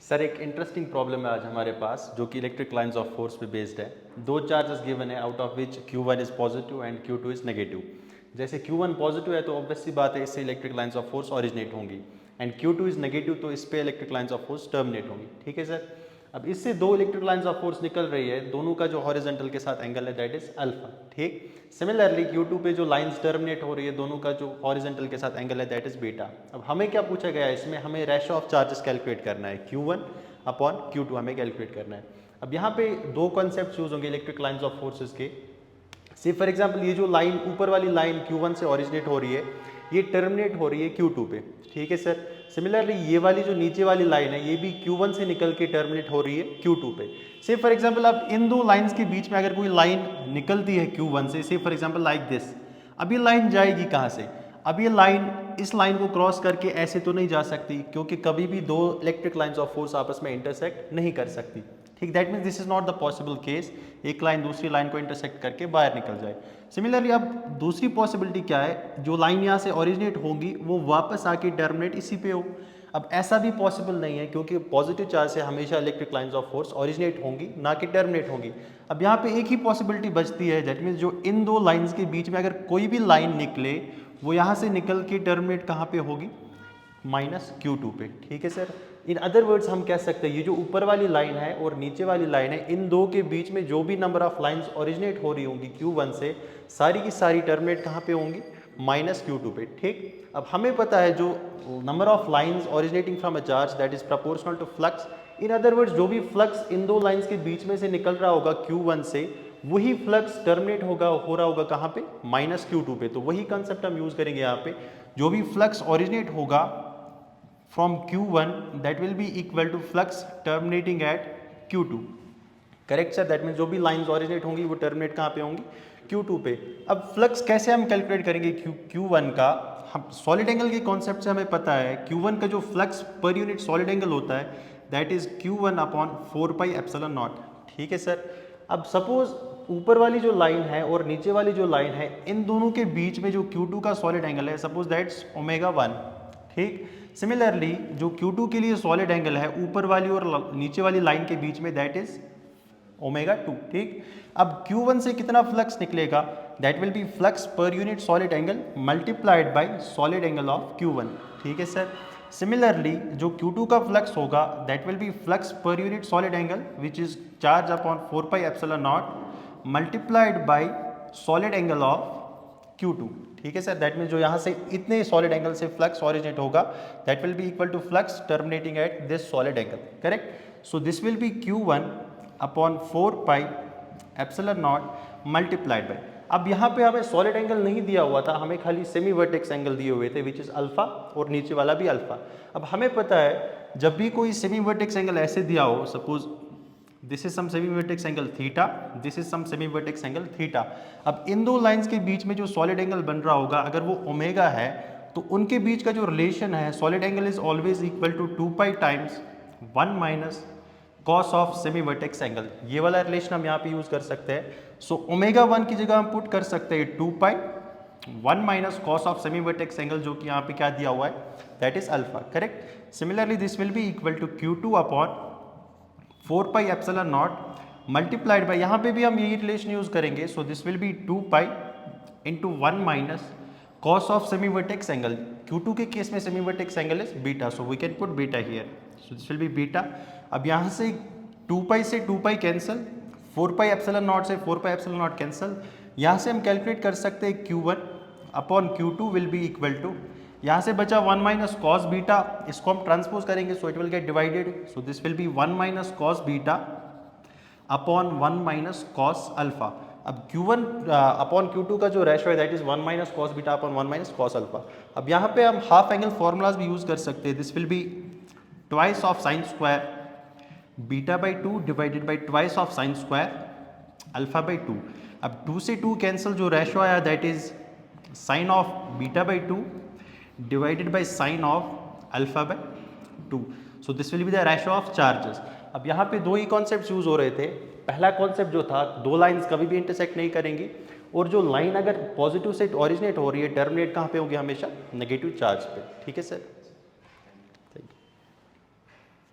Sir एक interesting problem है आज हमारे पास जो कि इलेक्ट्रिक लाइंस ऑफ फोर्स पे बेस्ड है। दो चार्जेस गिवन है out of which Q1 is positive and Q2 is negative. जैसे Q1 पॉजिटिव है तो ऑब्वियस सी बात है इससे electric lines of force originate होंगी एंड Q2 इज नेगेटिव तो इस पे electric lines of force terminate होंगी। ठीक है सर। अब इससे दो इलेक्ट्रिक लाइंस ऑफ फोर्स निकल रही है, दोनों का जो हॉरिजॉन्टल के साथ एंगल है दैट इज अल्फा। ठीक। सिमिलरली Q2 पे जो लाइंस टर्मिनेट हो रही है दोनों का जो हॉरिजॉन्टल के साथ एंगल है दैट इज बीटा। अब हमें क्या पूछा गया है, इसमें हमें रेशियो ऑफ चार्जेस कैलकुलेट करना है, Q1 अपॉन Q2 हमें कैलकुलेट करना है। अब यहाँ पे दो कॉन्सेप्ट यूज होंगे इलेक्ट्रिक लाइंस ऑफ फोर्सेस के। सी फॉर एग्जांपल ये जो लाइन ऊपर वाली लाइन Q1 से ओरिजिनेट हो रही है ये टर्मिनेट हो रही है Q2 पे। ठीक है सर। सिमिलरली ये वाली जो नीचे वाली लाइन है ये भी Q1 से निकल के टर्मिनेट हो रही है Q2 पे। से फॉर एग्जांपल अब इन दो लाइंस के बीच में अगर कोई लाइन निकलती है Q1 से फॉर एग्जांपल लाइक दिस, अब ये लाइन जाएगी कहाँ से? अब ये लाइन इस लाइन को क्रॉस करके ऐसे तो नहीं जा सकती क्योंकि कभी भी दो इलेक्ट्रिक लाइंस ऑफ फोर्स आपस में इंटरसेक्ट नहीं कर सकती। ठीक, that means this is not the possible case एक लाइन दूसरी लाइन को इंटरसेक्ट करके बाहर निकल जाए। सिमिलरली अब दूसरी पॉसिबिलिटी क्या है, जो लाइन यहाँ से ओरिजिनेट होगी वो वापस आके टर्मिनेट इसी पे हो। अब ऐसा भी पॉसिबल नहीं है क्योंकि पॉजिटिव चार्ज से हमेशा electric lines of force originate होंगी ना कि टर्मिनेट होंगी। अब यहाँ पे एक ही पॉसिबिलिटी बचती है, दैट मीन्स जो इन दो लाइंस के बीच में अगर कोई भी लाइन निकले वो यहाँ से निकल के टर्मिनेट कहाँ पे होगी? माइनस Q2 पे। ठीक है सर। इन अदर वर्ड्स हम कह सकते हैं ये जो ऊपर वाली लाइन है और नीचे वाली लाइन है इन दो के बीच में जो भी नंबर ऑफ लाइंस ओरिजिनेट हो रही होंगी Q1 से सारी की सारी टर्मिनेट कहाँ पे होंगी? माइनस Q2 पे। ठीक। अब हमें पता है जो number of lines originating from a charge that is proportional to flux. In other words जो भी फ्लक्स इन दो लाइंस के बीच में से निकल रहा होगा Q1 से वही फ्लक्स टर्मिनेट हो रहा होगा कहाँ पे? माइनस Q2 पे। तो वही कंसेप्ट हम यूज करेंगे यहाँ पे, जो भी फ्लक्स ओरिजिनेट होगा from Q1 that will be equal to flux terminating at Q2। Correct sir. That means जो भी लाइंस ओरिजिनेट होंगी वो टर्मिनेट कहाँ पे होंगी? Q2 पे। अब फ्लक्स कैसे हम कैलकुलेट करेंगे Q1 का? हम सॉलिड एंगल के कॉन्सेप्ट से हमें पता है Q1 का जो flux per unit solid angle होता है that is Q1 upon 4 pi epsilon not. ठीक है सर। अब सपोज ऊपर वाली जो लाइन है और नीचे वाली जो लाइन है इन दोनों के बीच में जो Q2 का सॉलिड एंगल है सपोज दैट्स ω1। ठीक। सिमिलरली जो Q2 के लिए सॉलिड एंगल है ऊपर वाली और नीचे वाली लाइन के बीच में दैट इज ω2। ठीक। अब Q1 से कितना फ्लक्स निकलेगा? That will B flux per unit solid angle multiplied by solid angle of Q1। ठीक है सर। सिमिलरली जो Q2 का फ्लक्स होगा that will B flux per unit solid angle which is charge upon 4 pi epsilon naught multiplied bye solid angle of Q2। ठीक है sir. That means जो यहाँ से इतने सॉलिड एंगल से फ्लक्स ओरिजिनेट होगा that will be equal to flux terminating at this solid angle. Correct. So this will be Q1 upon 4 pi epsilon naught multiplied by. अब यहाँ पे हमें सॉलिड एंगल नहीं दिया हुआ था, हमें खाली सेमी वर्टेक्स एंगल दिए हुए थे विच इज अल्फा और नीचे वाला भी अल्फा। अब हमें पता है जब भी कोई सेमी वर्टेक्स एंगल ऐसे दिया हो, suppose this is some semi vertex angle theta, this is some semi vertex angle theta. अब इन दो लाइंस के बीच में जो सॉलिड एंगल बन रहा होगा अगर वो ओमेगा है तो उनके बीच का जो रिलेशन है solid angle is always equal to 2 pi times 1 minus cos of semi vertex angle. ये वाला रिलेशन हम यहाँ पे यूज कर सकते हैं। सो ω1 की जगह हम पुट कर सकते हैं 2 pi 1 minus cos of semi vertex angle जो कि यहाँ पे क्या दिया हुआ है that is alpha. Correct. Similarly this will be equal to Q2 upon 4 pi epsilon naught multiplied by, यहाँ पे भी हम यही रिलेशन यूज करेंगे। So this will be 2 pi into 1 minus cos of semi vertex angle. Q2 के case में semi vertex angle is beta, so we can put beta here. So this will be beta. अब यहाँ से 2 pi से 2 pi cancel, 4 pi epsilon naught से 4 pi epsilon not cancel. यहाँ से हम कैलकुलेट कर सकते हैं Q1 upon Q2 will be equal to, यहाँ से बचा 1 माइनस कॉस बीटा, इसको हम ट्रांसपोज करेंगे so it will get divided. So this will B 1 minus cos beta upon 1 minus cos alpha. अब Q1 अपॉन Q2 का जो रेशो है that is 1 minus cos beta upon 1 minus cos alpha. अब यहाँ पे हम हाफ एंगल फॉर्मूलाज भी use कर सकते हैं। This will be twice of sine square beta by 2 divided by twice of sine square alpha by 2। अब 2 से 2 कैंसिल, जो रेशो आया that is sine of beta by 2 divided by sine of alpha by 2। So this will be the ratio of charges. अब यहाँ पे दो ही concept use हो रहे थे। पहला कॉन्सेप्ट जो था दो लाइंस कभी भी इंटरसेक्ट नहीं करेंगी और जो लाइन अगर पॉजिटिव से ओरिजिनेट हो रही है टर्मिनेट कहाँ पे होगी? हमेशा नेगेटिव चार्ज पे। ठीक है सर।